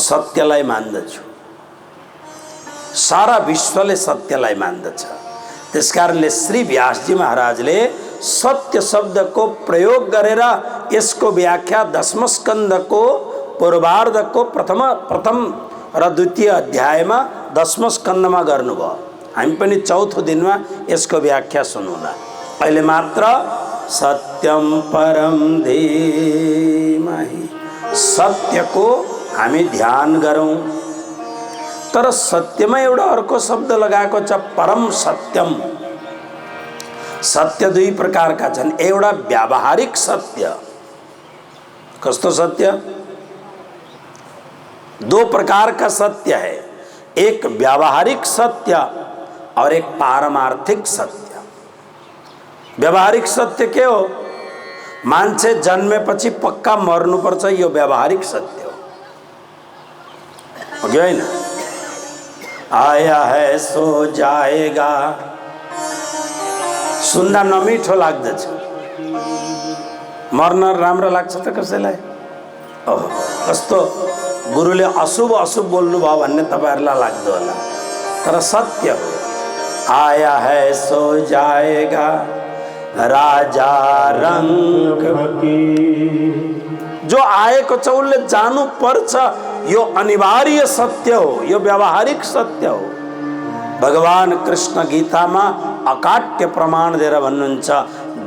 सत्यलाई मान्दछु, सारा विश्वले सत्यलाई मान्दछ। त्यसकारणले श्री व्यासजी महाराजले सत्य शब्दको प्रयोग गरेर यसको व्याख्या दशम स्कन्धको पूर्वार्धको प्रथम र द्वितीय अध्यायमा दशम स्कन्धमा गर्नुभयो। हामी पनि चौथो दिनमा यसको व्याख्या सुनौँला। अहिले मात्र सत्यम परम धीमहि, सत्यको हामी ध्यान गरौँ। तर सत्यमा एउटा अर्को शब्द लगाएको छ, परम सत्यम। सत्य दुई प्रकारका छन्। एउटा व्यावहारिक सत्य। कस्तो सत्य? दो प्रकार का सत्य है, एक व्यावहारिक सत्य और एक पारमार्थिक सत्य। व्यावहारिक सत्य के हो? मान्छे जन्मेपछि पक्का मर्नुपर्छ, यो व्यावहारिक सत्य हो कि होइन? आया है सो जाएगा, सुन्दा नमिठो लाग्दछ, मर्न राम्रो लाग्छ त कसैलाई? ओहो, कस्तो गुरुले अशुभ अशुभ बोल्नु भयो भन्ने तपाईहरुलाई लाग्दो होला, तर सत्य हो। आया है सो जाएगा राजा रंग फकीर, जो आएको छ उसले जानु पर्छ, यो अनिवार्य सत्य हो, यो व्यावहारिक सत्य हो। भगवान कृष्ण गीतामा अकाट्य प्रमाण दिएर भन्नुहुन्छ,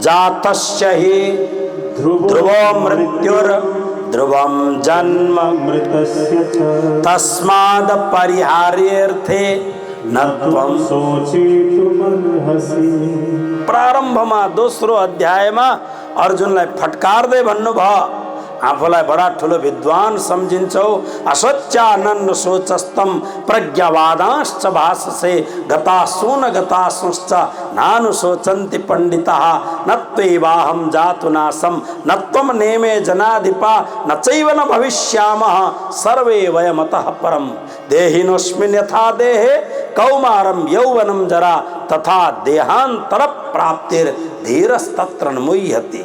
जातस्य हि ध्रुवो मृत्युर ध्रुवम जन्म मृतस्य तस्माद् परिहार्यर्थे न त्वं सोचितुमर्हसि। प्रारम्भमा दोस्रो अध्यायमा अर्जुनलाई फटकारदै भन्नुभयो, आफूलाई बडा ठुलो विद्वान सम्झिन्छौ, असत्यानन्न सोचस्तम प्रज्ञावादांश्च भाससे गतासून गतासूश्च नानु सोचन्ति पंडिताः न त्वैवाहं जातु नासं न त्वं नेमे जनाधिपा न चैव न भविष्यामः सर्वे वयमतः परं देहिनोऽस्मिन् यथा देहे कौमारं यौवनं जरा तथा देहान्तर प्राप्तिर धीरस्तत्र न मुह्यति।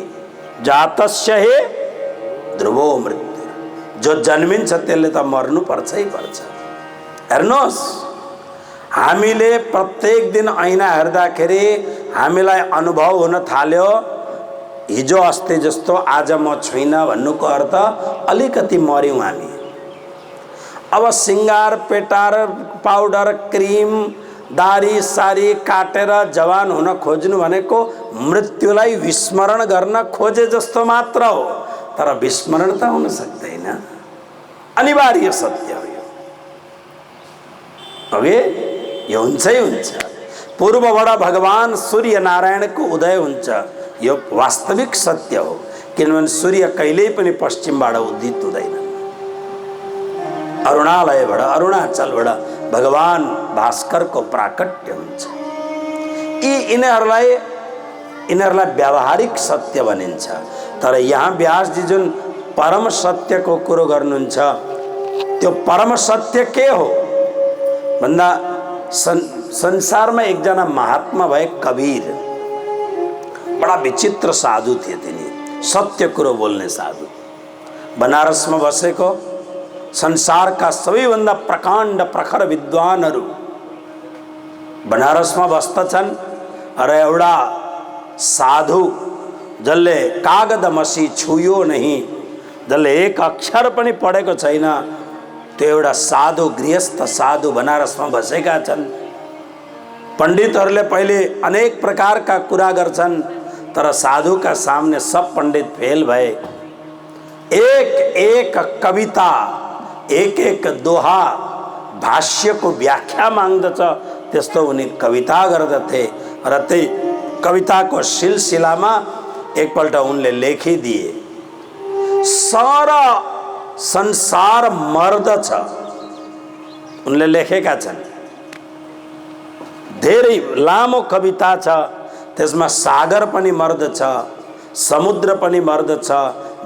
जातस्य हे ध्रुवो मृत्यु, जो जन्मिन्छ त्यसले त मर्नु पर्छै पर्छ। हेर्नुहोस्, हामीले प्रत्येक दिन ऐना हेर्दाखेरि हामीलाई अनुभव हुन थाल्यो, हिजो अस्ति जस्तो आज म छुइनँ भन्नुको अर्थ अलिकति मर्यौँ हामी। अब सिंगार पेटार पाउडर क्रिम दारी सारी काटेर जवान हुन खोज्नु भनेको मृत्युलाई विस्मरण गर्न खोजे जस्तो मात्र हो, तर विस्मरण त हुन सक्दैन। अनिवार्य सत्य हो यो। अगे यो हुन्छै हुन्छ। पूर्वबाट भगवान सूर्य नारायणको उदय हुन्छ, यो वास्तविक सत्य हो, किनभने सूर्य कहिल्यै पनि पश्चिमबाट उदित हुँदैन। अरुणालयबाट अरुणाचलबाट भगवान भास्करको प्राकट्य हुन्छ। यिनीहरूलाई व्यावहारिक सत्य भनिन्छ। तर यहाँ व्यासजी जुन परम सत्य को कुरो गर्नुहुन्छ, त्यो परम सत्य के हो भन्दा संसारमा एकजना महात्मा भए कबीर, बडा विचित्र साधु थिए। तिनी सत्य कुरो बोल्ने साधु, बनारसमा बसेको संसारका सबैभन्दा प्रकाण्ड प्रखर विद्वानहरू बनारसमा बस्दछन् र एउटा साधु जसले कागद मसी छुयो नहीं, जसले एक अक्षर पनि पढेको छैन, त्यो एउटा साधु गृहस्थ साधु बनारसमा बसेका छन्। पण्डितहरूले पहिले अनेक प्रकारका कुरा गर्छन्, तर साधुका सामने सब पण्डित फेल भए। एक एक कविता, एक एक दोहा, भाष्यको व्याख्या माग्दछ, त्यस्तो उनी कविता गर्दथे र त्यही कविताको सिलसिलामा एकपल्ट उनले लेखिदिए, सारा संसार मर्दछ। उनले लेखेका छन्, धेरै लामो कविता छ, त्यसमा सागर पनि मर्दछ, समुद्र पनि मर्दछ,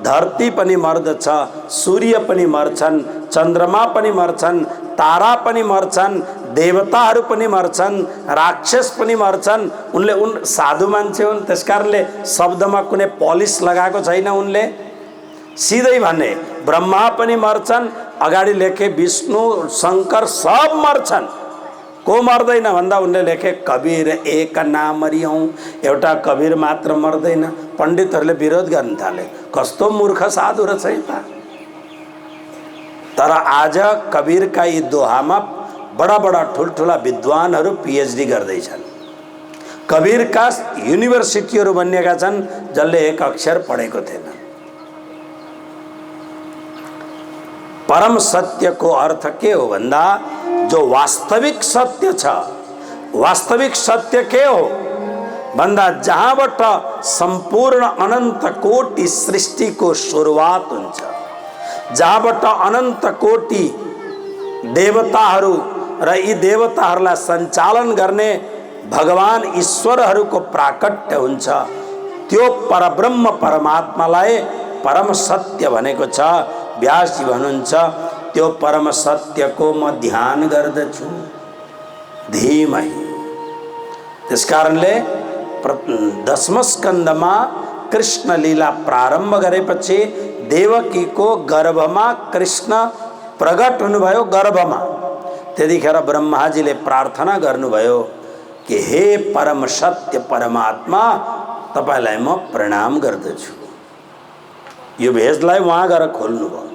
धरती पनि मर्दछ, सूर्य पनि मर्छन्, चन्द्रमा पनि मर्छन्, तारा पनि मर्छन्, देवताहरू पनि मर्छन्, राक्षस पनि मर्छन्। उनले साधु मान्छे हुन्, त्यसकारणले शब्दमा कुनै पलिस लगाएको छैन। उनले सिधै भने ब्रह्मा पनि मर्छन्, अगाडि लेखे विष्णु शंकर सब मर्छन्, को मर्दैन भन्दा उनले लेखे कबीर एक नामरियौँ, एउटा कबीर मात्र मर्दैन। पण्डितहरूले विरोध गर्न थाले, कस्तो मूर्ख साधु रहेछ त। तर आज कबीरका यी दोहामा बडा बडा ठुल्ठुला विद्वानहरू पीएचडी गर्दैछन्। कबीरका युनिभर्सिटीहरू बनिएका छन् जसले एक अक्षर पढेको थिएन। परम सत्य को अर्थ के हो भन्दा जो वास्तविक सत्य छ, वास्तविक सत्य के हो भन्दा जहाँबाट सम्पूर्ण अनन्त कोटि सृष्टिको सुरुवात हुन्छ, जहाँबाट अनन्त कोटि देवताहरू र यी देवताहरूलाई सञ्चालन गर्ने भगवान ईश्वरहरूको प्राकट्य हुन्छ, त्यो परब्रह्म परमात्मालाई परम सत्य भनेको छ। व्यासजी भन्नुहुन्छ त्यो परम सत्यको म ध्यान गर्दछु धीमहि। त्यसकारणले दशम स्कन्धमा कृष्ण लीला प्रारम्भ गरेपछि देवकीको गर्भमा कृष्ण प्रकट हुनुभयो। गर्भमा त्यतिखेर ब्रह्माजीले प्रार्थना गर्नुभयो कि हे परम सत्य परमात्मा, तपाईलाई म प्रणाम गर्दछु। यो भेदलाई उहाँ गएर खोल्नुभयो।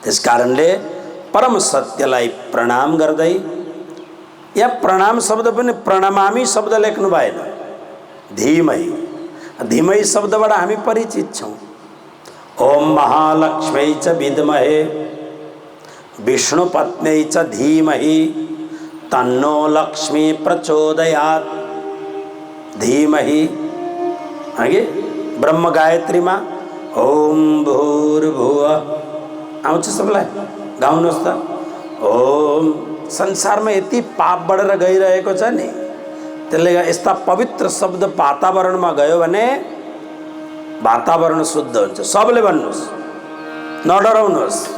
त्यसकारणले परम सत्यलाई प्रणाम गर्दै, यहाँ प्रणाम शब्द पनि प्रणमामी शब्द लेख्नु भएन, धीमहि। धीमहि शब्दबाट हामी परिचित छौँ। ओम महालक्ष्मी च विद्महे विष्णुपत्न्यै च धीमहि तन्नो लक्ष्मी प्रचोदयात्। धीमहि आगे ब्रह्म गायत्रीमा ओम भूर्भुवः आउँछ सबलाई, गाउनुहोस् त। ओम संसारमा यति पाप बढेर गइरहेको छ नि, त्यसले यस्ता पवित्र शब्द वातावरणमा गयो भने वातावरण शुद्ध हुन्छ। सबले भन्नुहोस्, नडराउनुहोस्,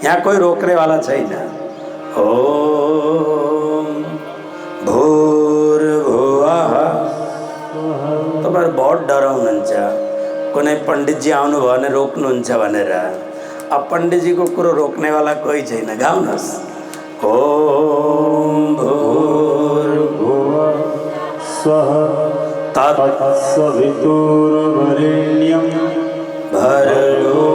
यहाँ कोही रोक्नेवाला छैन। ओम भूर्भुवः। तपाईहरु बहुत डराउनुहुन्छ, कुनै पण्डितजी आउनुभयो भने रोक्नुहुन्छ भनेर। अब पण्डितजीको कुरो रोक्नेवाला कोही छैन, गाउनुहोस्। ओम भूर्भुवः स्वः तत्सवितुर्वरेण्यं भर्गो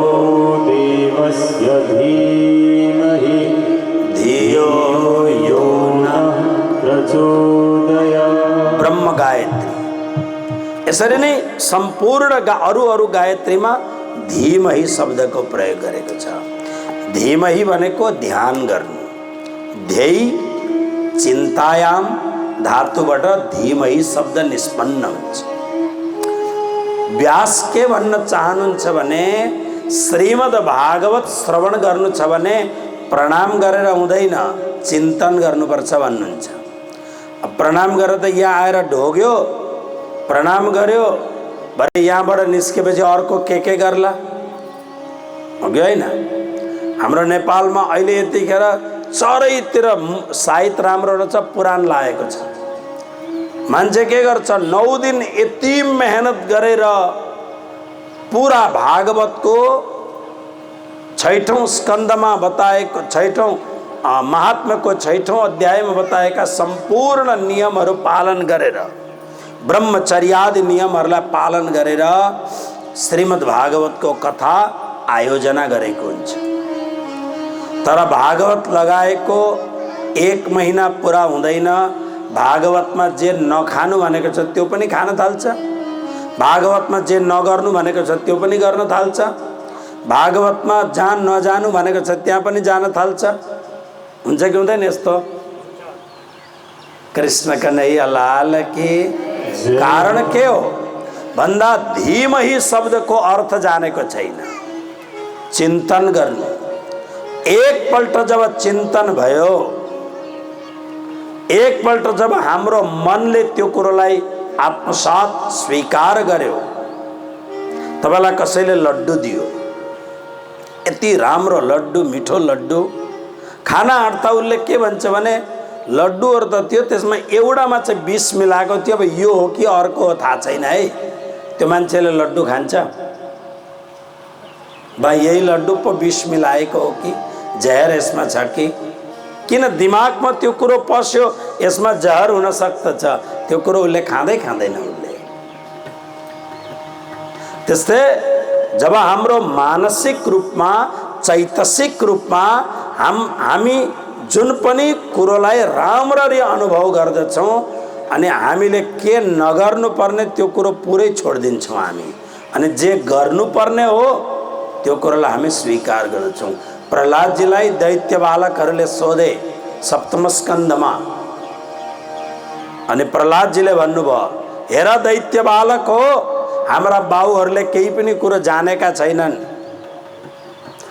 देवस्य धीमहि धियो यो नः प्रचोदयात्। ब्रह्म गायत्री यसरी नै सम्पूर्ण अरु गायत्रीमा धीमहि शब्दको प्रयोग गरेको छ। धीमहि भनेको ध्यान गर्नु। ध्येय चिन्तायाम धातुबाट धीमहि शब्द निष्पन्न हुन्छ। व्यास के भन्न चाहनुहुन्छ भने श्रीमद् भागवत श्रवण गर्नु छ भने प्रणाम गरेर हुँदैन, चिन्तन गर्नुपर्छ भन्नुहुन्छ। अब प्रणाम गरेर त यहाँ आएर ढोग्यो, प्रणाम गर्यो भरे यहाँबाट निस्केपछि अर्को के गर्ला, हो कि होइन? हाम्रो नेपालमा अहिले यतिखेर चारैतिर साहित्य राम्रो रहेछ, पुराण लागेको छ। मान्छे के गर्छ, 9 दिन यति मेहनत गरेर पुरा भागवतको 6औं स्कन्धमा बताएको 6औं महात्म्यको 6औं अध्यायमा बताएका सम्पूर्ण नियमहरू पालन गरेर, ब्रह्मचर्यादि नियमहरूलाई पालन गरेर श्रीमद् भागवतको कथा आयोजना गरेको हुन्छ। तर भागवत लगाएको 1 महिना पुरा हुँदैन, भागवतमा जे नखानु भनेको छ त्यो पनि खान थाल्छ, भागवतमा जे नगर्नु भनेको छ त्यो पनि गर्न थाल्छ, भागवतमा जहाँ नजानु भनेको छ त्यहाँ पनि जान थाल्छ। हुन्छ कि हुँदैन यस्तो? कृष्ण कन्हैया लाल की। कारण के हो भन्दा धीमहि शब्दको अर्थ जानेको छैन। चिन्तन गर्नु, एकपल्ट जब चिन्तन भयो, एकपल्ट जब हाम्रो मनले त्यो कुरोलाई आत्मसात स्वीकार गर्यो, तपाईलाई कसैले लड्डु दियो, यति राम्रो लड्डु, मिठो लड्डु खाना आँट्दा उसले के भन्छ भने लड्डुहरु त थियो, त्यसमा एउटामा चाहिँ विष मिलाएको थियो, अब यो हो कि अर्को हो थाहा छैन है। त्यो मान्छेले लड्डु खान्छ, भाइ यही लड्डु पो विष मिलाएको हो कि जहर यसमा छ कि किन दिमागमा त्यो कुरो पस्यो यसमा जहर हुन सक्छ त्यो कुरो उसले खाँदैन उसले। त्यस्तै जब हाम्रो मानसिक रूपमा चैतसिक रूपमा हामी जुन पनि कुरोलाई राम्ररी अनुभव गर्दछौँ अनि हामीले के नगर्नु पर्ने त्यो कुरो पुरै छोडिदिन्छौँ हामी, अनि जे गर्नुपर्ने हो त्यो कुरोलाई हामी स्वीकार गर्दछौँ। प्रहलादजीलाई दैत्य बालकहरूले सोधे सप्तम स्कन्धमा, अनि प्रहलादजीले भन्नुभयो हेर दैत्य बालक हो, हाम्रा बाउहरूले केही पनि कुरो जानेका छैनन्,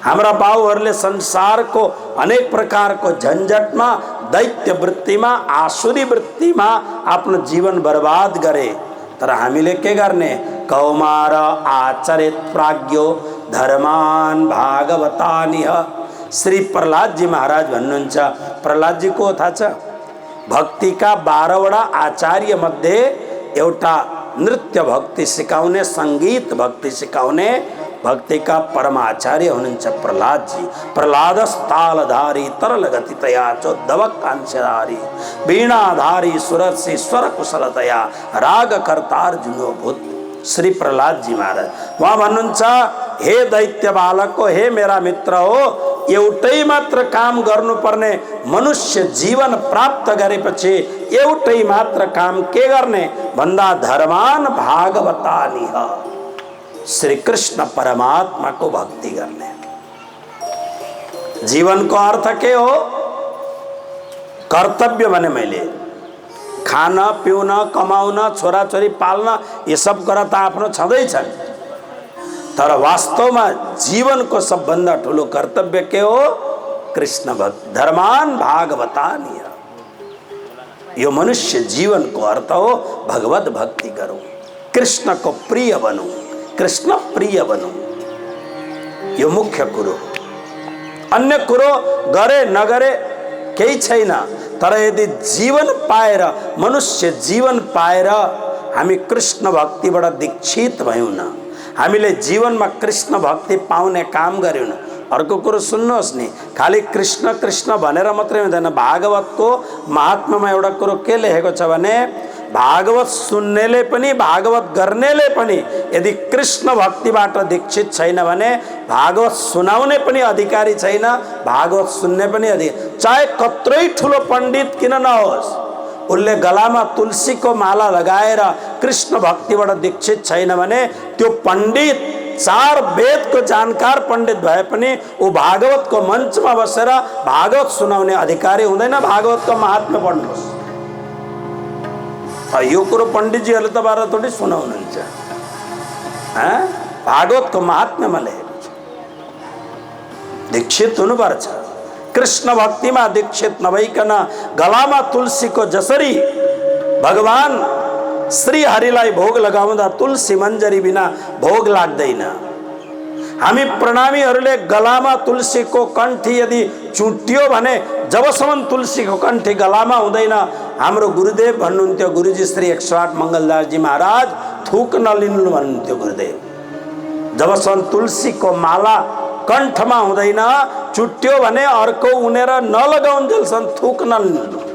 हाम्रा बाउहरूले संसारको अनेक प्रकारको झन्झटमा दैत्य वृत्तिमा आसुरी वृत्तिमा आफ्नो जीवन बर्बाद गरे, तर हामीले के गर्ने? कौमार आचरित प्राज्ञो धर्मान भागवतानिह। श्री प्रहलाद जी महाराज भन्नुहुन्छ, प्रहलाद जी को थाहा छ? भक्तिका 12वटा आचार्य मध्ये एउटा नृत्य भक्ति सिकाउने, संगीत भक्ति सिकाउने भक्तिका परमाचार्य हुनुहुन्छ प्रहलाद जी। प्रहलादस्तालधारी तरल गतितया चोद्धवक कांस्यधारी वीणाधारी सुरसि स्वर कुशलतया राग कर्तार्जुनो भूत। श्री प्रहलाद जी महाराज वहाँ भन्नुहुन्छ, हे दैत्य बालक हो, हे मेरा मित्र हो, एउटै मात्र काम गर्नुपर्ने, मनुष्य जीवन प्राप्त गरेपछि एउटै मात्र काम के गर्ने भन्दा धर्मान भागवतानिह, श्री कृष्ण परमात्मा को भक्ति करने। जीवन को अर्थ के हो? कर्तव्य भने मैले खान पिउन कमाउन छोराछोरी पाल्न ये सब कुरा त आफ्नो छँदैछन्, तर वास्तवमा जीवनको सबभन्दा ठुलो कर्तव्य के हो? कृष्ण भक्ति, धर्मान भागवतानिह। यो मनुष्य जीवन को अर्थ हो भगवत भक्ति करूं, कृष्ण को प्रिय बनूं, कृष्ण प्रिय बनूं, यो मुख्य कुरो। अन्य कुरो गरे नगरे केही छैन, तर यदि जीवन पाएर, मनुष्य जीवन पाएर हामी कृष्ण भक्तिबाट दीक्षित भयौं न, हामीले जीवनमा कृष्ण भक्ति पाउने काम गर्यौं न। अर्को कुरो सुन्नुहोस् नि, खाली कृष्ण कृष्ण भनेर मात्रै हुँदैन। भागवतको महात्म्यमा एउटा कुरो के लेखेको छ भने, भागवत सुन्नेले पनि भागवत गर्नेले पनि यदि कृष्ण भक्तिबाट दीक्षित छैन भने भागवत सुनाउने पनि अधिकारी छैन, भागवत सुन्ने पनि अधिकारी, चाहे कत्रै ठुलो पण्डित किन नहोस्, उसले गलामा तुलसीको माला लगाएर कृष्ण भक्तिबाट दीक्षित छैन भने त्यो पण्डित 4 वेदको जानकार पण्डित भए पनि ऊ भागवतको मञ्चमा बसेर भागवत सुनाउने अधिकारी हुँदैन। भागवतको महात्म्य पढ्नुहोस्। यो कुरो पण्डितजीहरूले तपाईहरुलाई थोरै सुनाउनुहुन्छ, भागवतको महात्म्यमा लेखेको छ। दीक्षित हुनुपर्छ, कृष्ण भक्तिमा दीक्षित नभइकन गलामा तुलसीको जसरी भगवान श्री हरिलाई भोग लगाउँदा तुलसी मञ्जरी बिना भोग लाग्दैन। हामी प्रणामीहरूले गलामा तुलसीको कण्ठी यदि चुट्टियो भने जबसम्म तुलसीको कण्ठी गलामा हुँदैन, हाम्रो गुरुदेव भन्नुहुन्थ्यो, गुरुजी श्री 108 मङ्गलदासजी महाराज, थुक नलिनु भन्नुहुन्थ्यो गुरुदेव। जबसम्म तुलसीको माला कण्ठमा हुँदैन, चुट्टियो भने अर्को उनेर नलगाउन्जेलसम्म थुक नलिनु।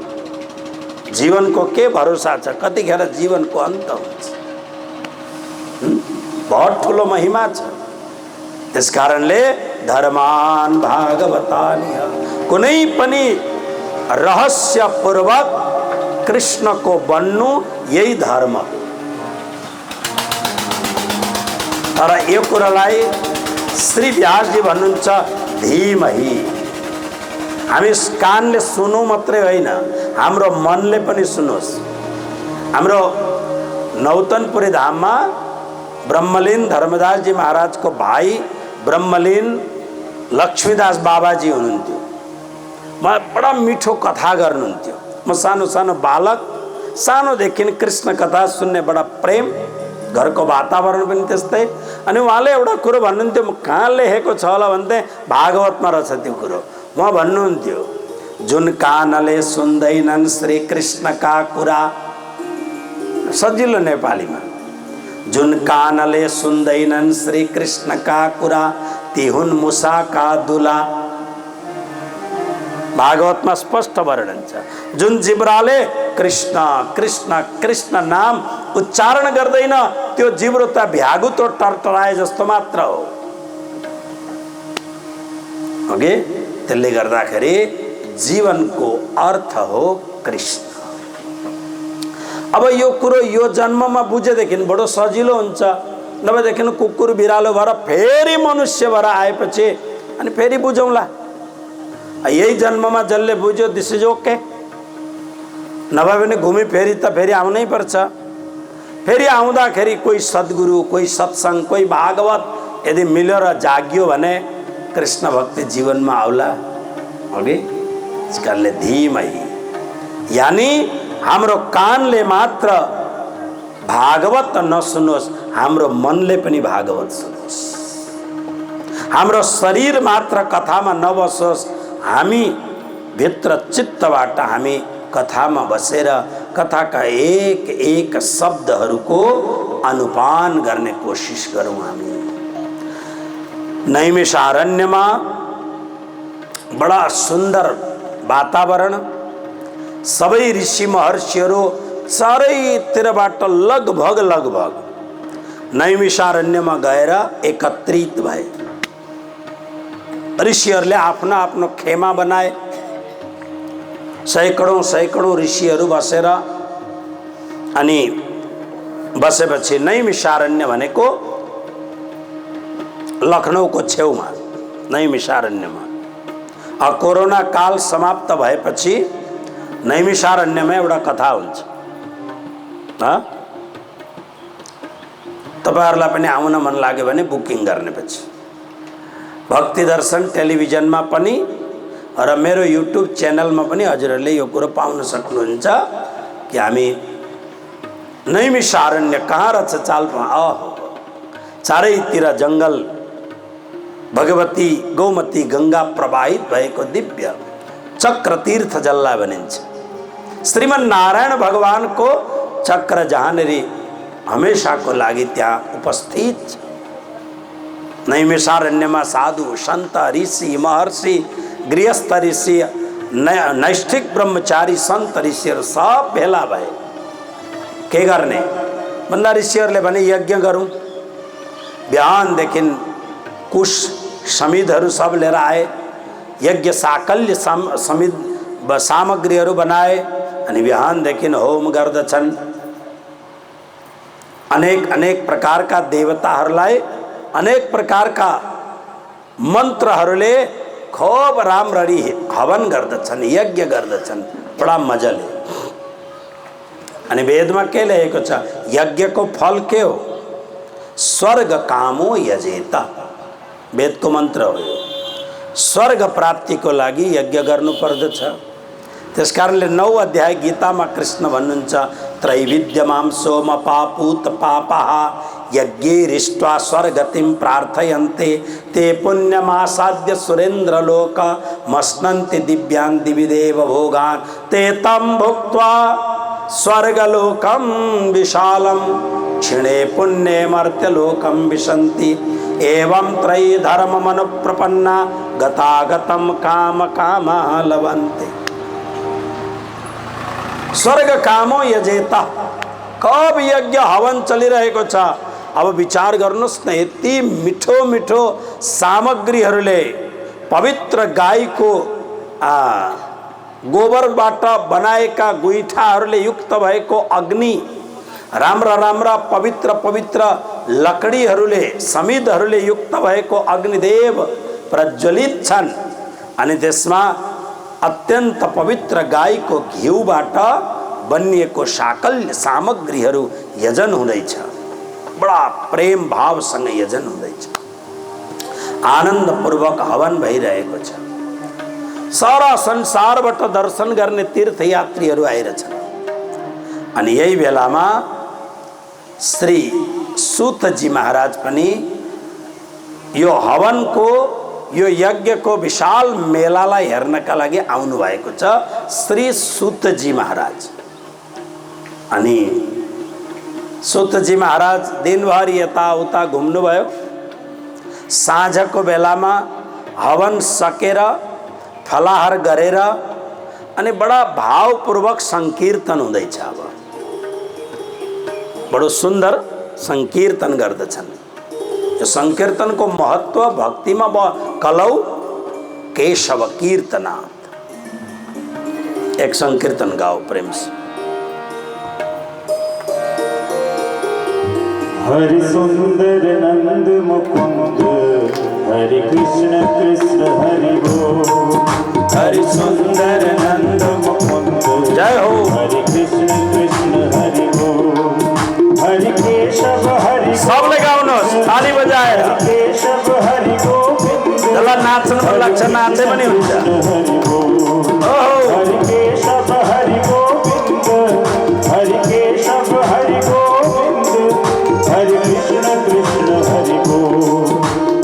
जीवनको के भरोसा छ? कतिखेर जीवनको अन्त हुन्छ। बहुत ठुलो महिमा छ। त्यस कारणले धर्मान भागवतानिह, कुनै पनि रहस्यपूर्वक कृष्णको बन्नु यही धर्म। तर यो कुरालाई श्री व्यासजी भन्नुहुन्छ धीमहि। हामी कानले सुनौँ मात्रै होइन, हाम्रो मनले पनि सुनोस्। हाम्रो नौतनपुरी धाममा ब्रह्मलीन धर्मदासजी महाराजको भाइ ब्रह्मलीन लक्ष्मीदास बाबाजी हुनुहुन्थ्यो। म बडा मिठो कथा गर्नुहुन्थ्यो। म सानो सानो बालक, सानोदेखि कृष्ण कथा सुन्ने बडा प्रेम, घरको वातावरण पनि त्यस्तै। अनि उहाँले एउटा कुरो भन्नुहुन्थ्यो, म कहाँ लेखेको छ होला भन्थे, भागवतमा रहेछ त्यो कुरो। उहाँ भन्नुहुन्थ्यो, जुन कानले सुन्दैनन् श्री कृष्णका कुरा, सजिलो नेपालीमा, जुन कानले सुन्दैनन् श्री कृष्णका कुरा ती हुन् मुसाका दुला। भागवतमा स्पष्ट वर्णन छ। जुन जिब्राले कृष्ण कृष्ण कृष्ण नाम उच्चारण गर्दैन त्यो जिब्रो त भ्यागुतो टरटराए जस्तो मात्र हो। ओके, त्यसले गर्दाखेरि जीवनको अर्थ हो कृष्ण। अब यो कुरो यो जन्ममा बुझेदेखि बडो सजिलो हुन्छ, नभएदेखि कुकुर बिरालो भएर फेरि मनुष्य भएर आएपछि अनि फेरि बुझौँला। यही जन्ममा जसले बुझ्यो दिस इज ओके, नभए पनि घुमी फेरि त फेरि आउनै पर्छ। फेरि आउँदाखेरि कोही सद्गुरु, कोही सत्सङ्ग, कोही भागवत यदि मिल्यो र जाग्यो भने कृष्ण भक्ति जीवनमा आउला। अघि यसकारणले धीमै, यानी हाम्रो कानले मात्र भागवत नसुनोस्, हाम्रो मनले पनि भागवत सुनोस्। हाम्रो शरीर मात्र कथामा नबसोस्, हामी भित्र चित्तबाट हामी कथामा बसेर कथाका एक एक शब्दहरूको अनुपान गर्ने कोसिस गरौँ। हामी नैमिषारण्यमा बडा सुन्दर वातावरण, सबै ऋषि महर्षिहरू चारैतिरबाट लगभग नैमिषारण्यमा गएर एकत्रित भए। ऋषिहरूले आफ्नो आफ्नो खेमा बनाए, सैकडौँ ऋषिहरू बसेर, अनि बसेपछि नैमिषारण्य भनेको लखनऊको छेउमा नैमिषारण्यमा। कोरोना काल समाप्त भएपछि नैमिषारण्यमा एउटा कथा हुन्छ। तपाईहरुलाई पनि आउन मन लाग्यो भने बुकिङ गर्नेपछि भक्ति दर्शन टेलिभिजनमा पनि र मेरो युट्युब च्यानलमा पनि हजुरहरूले यो कुरो पाउन सक्नुहुन्छ कि हामी नैमिषारण्य कहाँ रहेछ चालमा, चारैतिर जंगल, भगवती गौमती गंगा प्रवाहित भएको दिव्य चक्र तीर्थ जसलाई भनिन्छ। श्रीमन नारायण भगवान को चक्र जहाँनेरि हमेशाको लागि त्यहाँ उपस्थित छ। नैमिषारण्यमा साधु सन्त ऋषि महर्षि गृहस्थ ऋषि नैष्ठिक ब्रह्मचारी सन्त ऋषिहरू सब भेला भए। के गर्ने भन्दा ऋषिहरूले भने यज्ञ गरौँ। बिहानदेखि कुश समिधहरू सब लिएर आए, यज्ञ साकल्य समिध सामग्रीहरू बनाए अनि बिहानदेखि होम गर्दछन्। अनेक अनेक प्रकारका देवताहरूलाई अनेक प्रकारका मन्त्रहरूले खूब राम्ररी हवन गर्दछन्, यज्ञ गर्दछन् बडा मजाले। अनि वेदमा के लेखेको छ, यज्ञको फल के हो? स्वर्ग कामो यजेत। वेदको मन्त्र हो यो। स्वर्ग प्राप्तिको लागि यज्ञ गर्नु पर्दछ। त्यसकारणले 9 अध्याय गीतामा कृष्ण भन्नुहुन्छ, त्रैविध्यमां सोमपापूत पापः यज्ञैरिष्ट्वा स्वर्गतिं प्रार्थयन्ते ते पुण्यमासाद्य सुरेन्द्रलोक मश्नन्ति दिव्यान् दिविदेव भोगान् ते तं भुक्त्वा स्वर्गलोकं विशालं क्षिणे पुण्ये मर्त्यलोकं विशन्ति एवं त्रयी धर्ममनुप्रपन्ना गतागतं काम कामः लभन्ते। स्वर्ग कामो यजेता। कब यज्ञ हवन चलिरहेको छ। अब विचार गर्नुस् न, यति मिठो मिठो सामग्रीहरूले पवित्र गाईको गोबरबाट बनाएका गुइठाहरूले युक्त भएको अग्नि, राम्रा राम्रा पवित्र पवित्र लकडीहरूले समिधहरूले युक्त भएको अग्निदेव प्रज्वलित छन्। अनि त्यसमा अत्यन्त पवित्र गाईको घिउबाट बनिएको साकल्य सामग्रीहरू यजन हुँदैछ। बडा प्रेम भावसँग यजन हुँदैछ, आनन्दपूर्वक हवन भइरहेको छ। सारा संसारबाट दर्शन गर्ने तीर्थयात्रीहरू आइरहेछन्। अनि यही बेलामा श्री सूतजी महाराज पनि यो हवनको, यो यज्ञको विशाल मेलालाई हेर्नका लागि आउनु भएको छ श्री सूतजी महाराज। अनि सूतजी महाराज दिनभरि यताउता घुम्नुभयो। साँझको बेलामा हवन सकेर फलाहार गरेर अनि बडा भावपूर्वक संकीर्तन हुँदैछ। अब बडो सुन्दर संकीर्तन गर्दछन्। यो संकीर्तनको महत्व भक्तिमा कलौ केशव कीर्तनात्। एक संकीर्तन गाओ प्रेम से। हरि सुंदर नंद मुकुंद हरि कृष्ण कृष्ण हरि बोल। हरि सुंदर नंद मुकुंद जय हो। हरि कृष्ण कृष्ण हरि बोल। हरि केशव हरि सबले गाउनुहोस् ताली बजाएर। केशव हरि गोविंद जसलाई नाच्नु मन लाग्छ नाचे पनि हुन्छ। हरि बोल। ओहो हरि केशव हरि गोविंद हरि केशव हरि गोविंद हरि कृष्ण कृष्ण हरि बोल।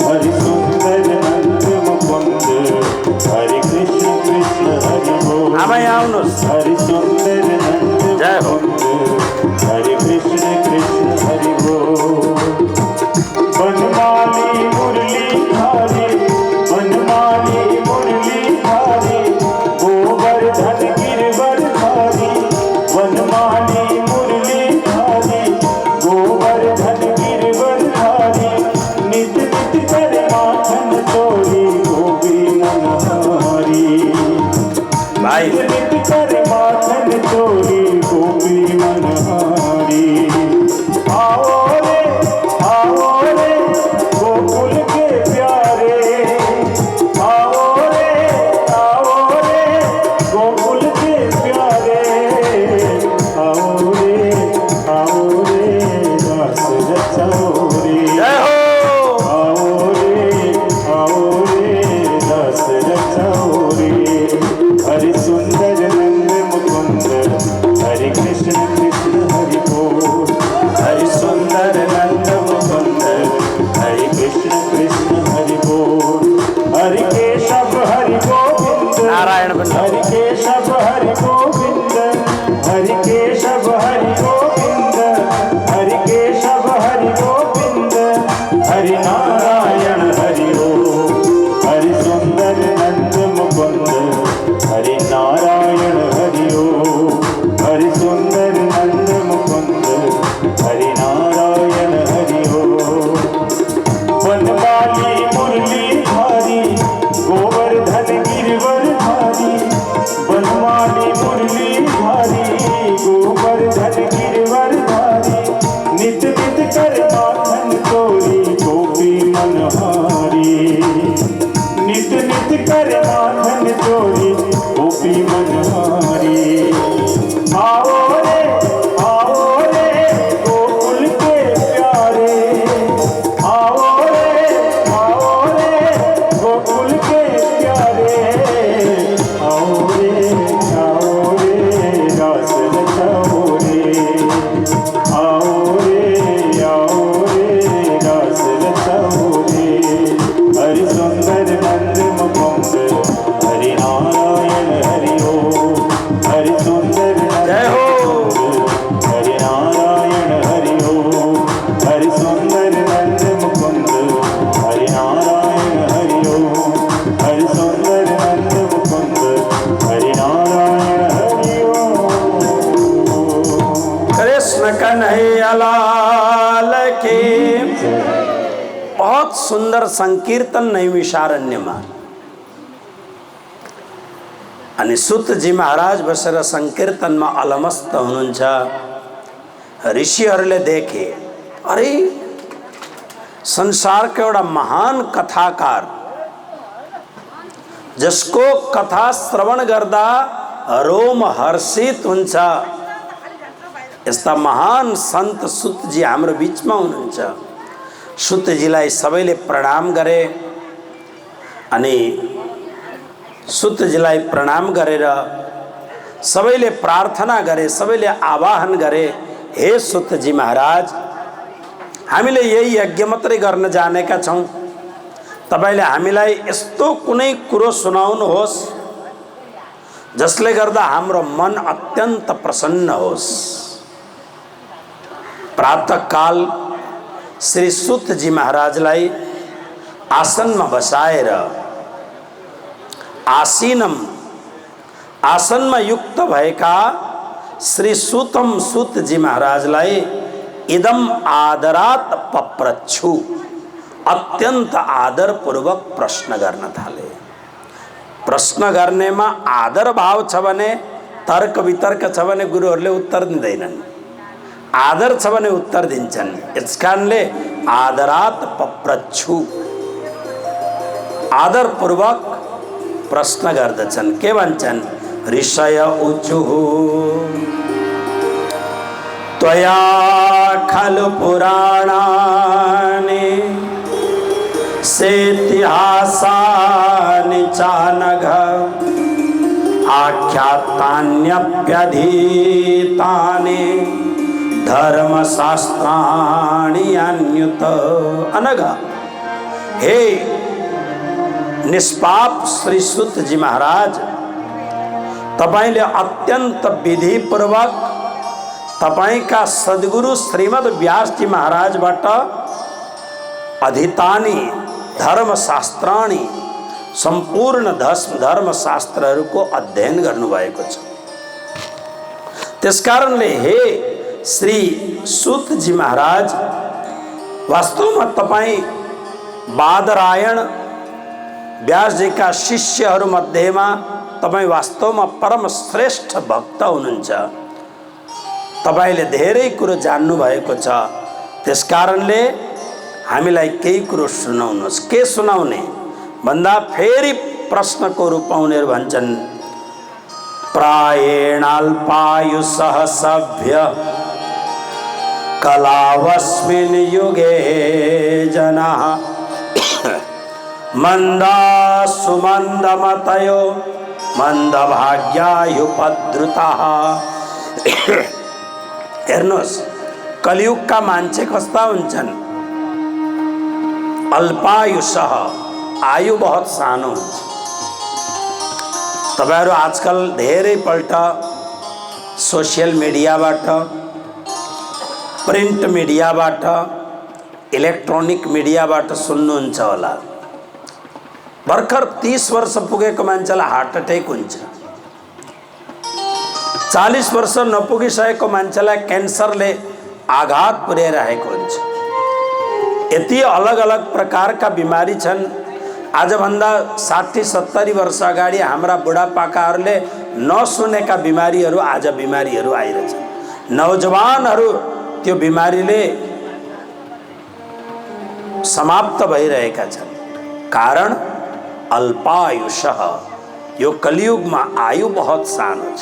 हरि सुंदर नंद मुकुंद हरि कृष्ण कृष्ण हरि बोल। आमै आउनुहोस्। हरि सुंदर नंद जय हो। मुकुंद हरि कृष्ण कृष्ण हरि बोल। बनमाली मुरली धारी बनमाली मुरली धारी गोवर्धन गिरवर धारी। बनमाली मुरली धारी गोवर्धन गिरवर धारी। नित नित कर माखन चोरी गोपी मनहारी। भाइ नित नित कर माखन चोरी गोपी मनहारी। आओ रे गोकुल के प्यारे आओ रे गोकुल के प्यारे। आओ रे रस रचाओ रे। जय हो। आओ रे रस रचाओ रे। हरि सुंदर नंद मुकुंद हरि कृष्ण कृष्ण हरि बोल। हरि सुंदर नंद मुकुंद हरि कृष्ण कृष्ण हरि बोल। हरि केशव हरि गोविंद नारायण बल्लभ। हरि केशव हरि गोविंद हरि केशव हरि गोविंद हरि केशव हरि गोविंद हरि नारायण हरि ओम। हरि सुंदर नंद मुकुंद हरि नारायण हरि ओम। हरि सुंदर नंद मुकुंद हरि नारायण हरि ओम। बनमाली मुरली धारी गोवर्धन गिरवर धारी। बनमाली मुरली धारी गोवर्धन गिरवर धारी। नित नित कर माखन चोरी गोपी मनहारी। नित नित कर माखन चोरी गोपी मनहारी। आओ रे गोकुल के प्यारे। आओ रे गोकुल के प्यारे। आओ रे रस रचाओ रे। आओ रे रस रचाओ रे। हरि सुंदर नंद मुकुंद हरि नारायण हरि ओम। हरि सुंदर जय हो। हरि नारायण हरि ओम। हरि सुंदर नंद मुकुंद हरि नारायण हरि ओम। हरि सुंदर नंद मुकुंद हरि नारायण हरि ओम। कृष्ण कन्हैया लाल की। बहुत सुंदर संकीर्तन नैमिषारण्यमा। अनि सुतजी महाराज बसेर संकीर्तनमा अलमस्त हुनुहुन्छ। ऋषिहरूले देखे अरे संसारको एउटा महान कथाकार जसको कथा श्रवण गर्दा रोम हर्षित हुन्छ यस्ता महान सन्त सुतजी हाम्रो बीचमा हुनुहुन्छ। सुतजीलाई सबैले प्रणाम गरे अनि सुतजीलाई प्रणाम गरेर सबैले प्रार्थना गरे, सबैले आवाहन गरे, हे सुतजी महाराज हामीले यही यज्ञ मात्रै गर्न जानेका छौं। तपाईले हामीलाई यस्तो कुनै कुरो सुनाउनुहोस् जसले गर्दा हाम्रो मन अत्यन्त प्रसन्न होस्। प्रातःकाल श्री सुतजी महाराजलाई आसनमा बसाएर आसीनम आसनमा युक्त भएका श्री सुतम सुतजी महाराजलाई इदम आदरात पप्रच्छु, अत्यन्त आदरपूर्वक प्रश्न गर्न थाले। प्रश्न गर्नेमा आदर भाव छ भने, तर्क वितर्क छ भने गुरुहरूले उत्तर दिँदैनन्, आदर छ भने उत्तर दिन्छन्। यस कारणले आदरात पप्रच्छु, आदरपूर्वक प्रश्न गर्दछन्। के भन्छन्? ऋषय उचुः त्वया खलु पुराणानि सेतिहासानि चानघ आख्यातान्यप्यधीतानि धर्मशास्त्राणि अन्युत। अनघ, हे निष्पाप श्री सुत जी महाराज, तपाईले अत्यंत विधिपूर्वक तपाईका सद्गुरु श्रीमद् व्यास जी महाराजबाट अधीतानि धर्मशास्त्राणि, संपूर्ण धर्मशास्त्रहरूको अध्ययन गर्नुभएको छ। त्यसकारणले हे श्री सुत जी महाराज, वास्तवमा तपाई बादरायण व्यास जी का शिष्यहरू मध्येमा तपाई वास्तवमा परम श्रेष्ठ भक्त हुनुहुन्छ। तपाईले धेरै कुरो जान्नु भएको छ। त्यसकारणले हामीलाई केही कुरो सुनाउनुहोस्। के सुनाउने भन्दा फेरि प्रश्नको रूपमा उनीहरू भन्छन्, प्रायेणाल्पायुषः सभ्य कलावस्मिन् युगे जनाः मन्दा सुमन्दमतयो मन्दभाग्यायुपद्रुताः। हेर्नुहोस्, कलियुगका मान्छे कस्ता हुन्छन्? अल्पायुषः, आयु बहुत सानो हुन्छ। तपाईहरु आजकल धेरैपल्ट सोशल मिडियाबाट, प्रिन्ट मिडियाबाट, इलेक्ट्रोनिक मिडियाबाट सुन्नुहुन्छ होला। भर्खर 30 वर्ष पुगेको मान्छेलाई हार्ट अट्याक हुन्छ। 40 वर्ष नपुगिसकेको मान्छेलाई क्यान्सरले आघात पुर्याइरहेको हुन्छ। यति अलग अलग प्रकारका बिमारी छन्। आजभन्दा 60-70 वर्ष अगाडि हाम्रा बुढापाकाहरूले नसुनेका बिमारीहरू आज बिमारीहरू आइरहेछन्। नौजवानहरू त्यो बिमारीले समाप्त भइरहेका छन्। कारण अल्पायुषः, यो कलियुगमा आयु बहुत सानो छ।